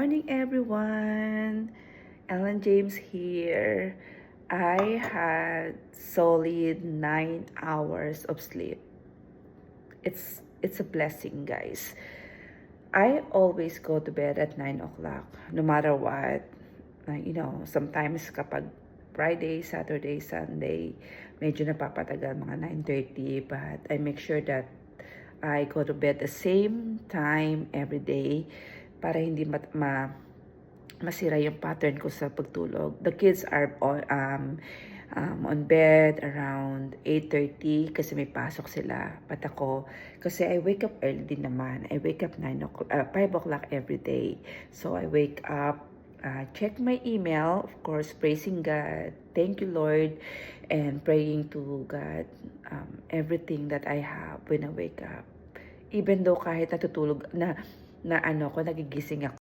morning, everyone. Ellen James here. I had solid 9 hours of sleep. It's a blessing, guys. I always go to bed at 9 o'clock, no matter what. Sometimes kapag Friday, Saturday, Sunday, medyo napapatagal mga 9:30, but I make sure that I go to bed the same time every day para hindi masira yung pattern ko sa pagtulog. The kids are on bed around 8:30 kasi may pasok sila. But ako, kasi I wake up early din naman. I wake up 5 o'clock every day. So I wake up, check my email, of course, praising God. Thank you, Lord, and praying to God everything that I have when I wake up. Even though kahit natutulog nagigising ako.